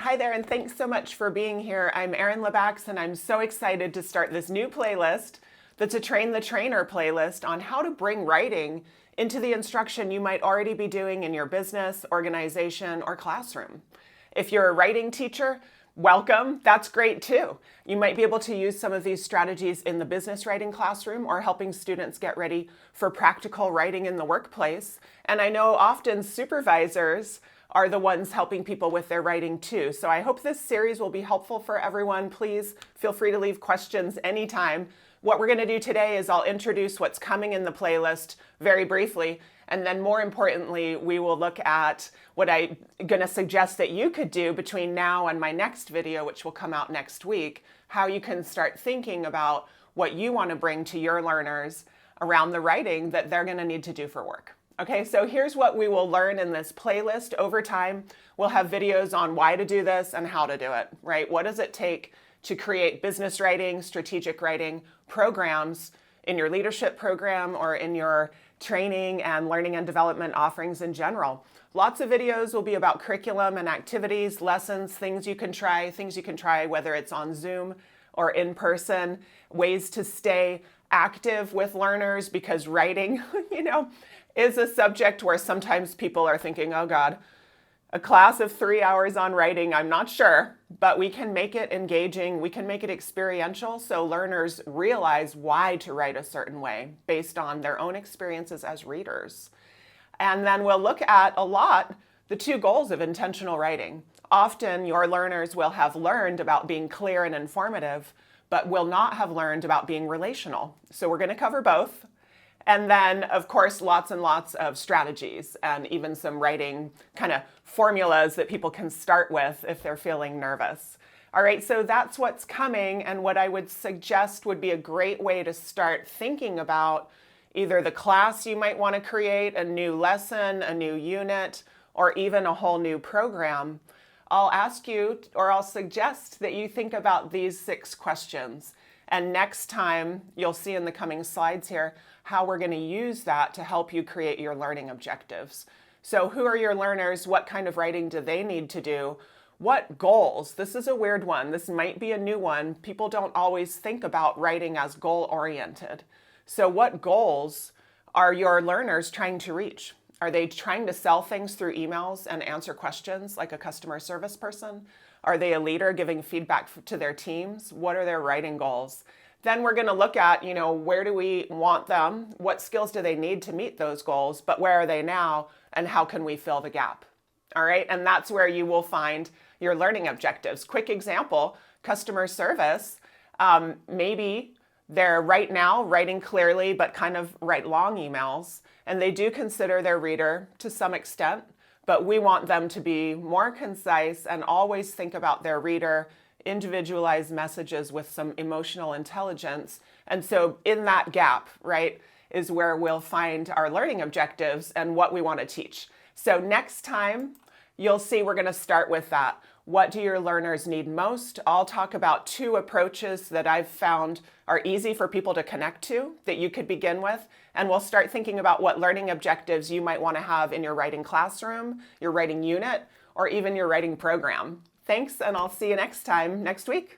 Hi there, and thanks so much for being here. I'm Erin, and I'm so excited to start this new playlist that's a Train the Trainer playlist on how to bring writing into the instruction you might already be doing in your business, organization, or classroom. If you're a writing teacher, welcome. That's great too. You might be able to use some of these strategies in the business writing classroom or helping students get ready for practical writing in the workplace. And I know often supervisors are the ones helping people with their writing too. So I hope this series will be helpful for everyone. Please feel free to leave questions anytime. What we're going to do today is I'll introduce what's coming in the playlist very briefly, and then more importantly, we will look at what I'm going to suggest that you could do between now and my next video, which will come out next week, how you can start thinking about what you want to bring to your learners around the writing that they're going to need to do for work. Okay, so here's what we will learn in this playlist. Over time, we'll have videos on why to do this and how to do it, right? What does it take to create business writing, strategic writing programs in your leadership program or in your training and learning and development offerings in general? Lots of videos will be about curriculum and activities, lessons, things you can try, whether it's on Zoom or in person, ways to stay active with learners, because writing, is a subject where sometimes people are thinking, oh God, a class of 3 hours on writing, I'm not sure, but we can make it engaging, we can make it experiential so learners realize why to write a certain way based on their own experiences as readers. And then we'll look at a lot the two goals of intentional writing. Often your learners will have learned about being clear and informative, but will not have learned about being relational. So we're going to cover both. And then, of course, lots and lots of strategies and even some writing kind of formulas that people can start with if they're feeling nervous. All right, so that's what's coming, and what I would suggest would be a great way to start thinking about either the class you might want to create, a new lesson, a new unit, or even a whole new program. I'll ask you, or I'll suggest that you think about these 6 questions. And next time, you'll see in the coming slides here how we're going to use that to help you create your learning objectives. So who are your learners? What kind of writing do they need to do? What goals? This is a weird one. This might be a new one. People don't always think about writing as goal-oriented. So what goals are your learners trying to reach? Are they trying to sell things through emails and answer questions like a customer service person? Are they a leader giving feedback to their teams? What are their writing goals? Then we're going to look at, where do we want them? What skills do they need to meet those goals? But where are they now? And how can we fill the gap? All right. And that's where you will find your learning objectives. Quick example, customer service. Maybe they're right now writing clearly, but kind of write long emails. And they do consider their reader to some extent, but we want them to be more concise and always think about their reader, individualize messages with some emotional intelligence. And so in that gap, right, is where we'll find our learning objectives and what we want to teach. So next time, you'll see we're going to start with that. What do your learners need most? I'll talk about 2 approaches that I've found are easy for people to connect to that you could begin with. And we'll start thinking about what learning objectives you might want to have in your writing classroom, your writing unit, or even your writing program. Thanks, and I'll see you next time next week.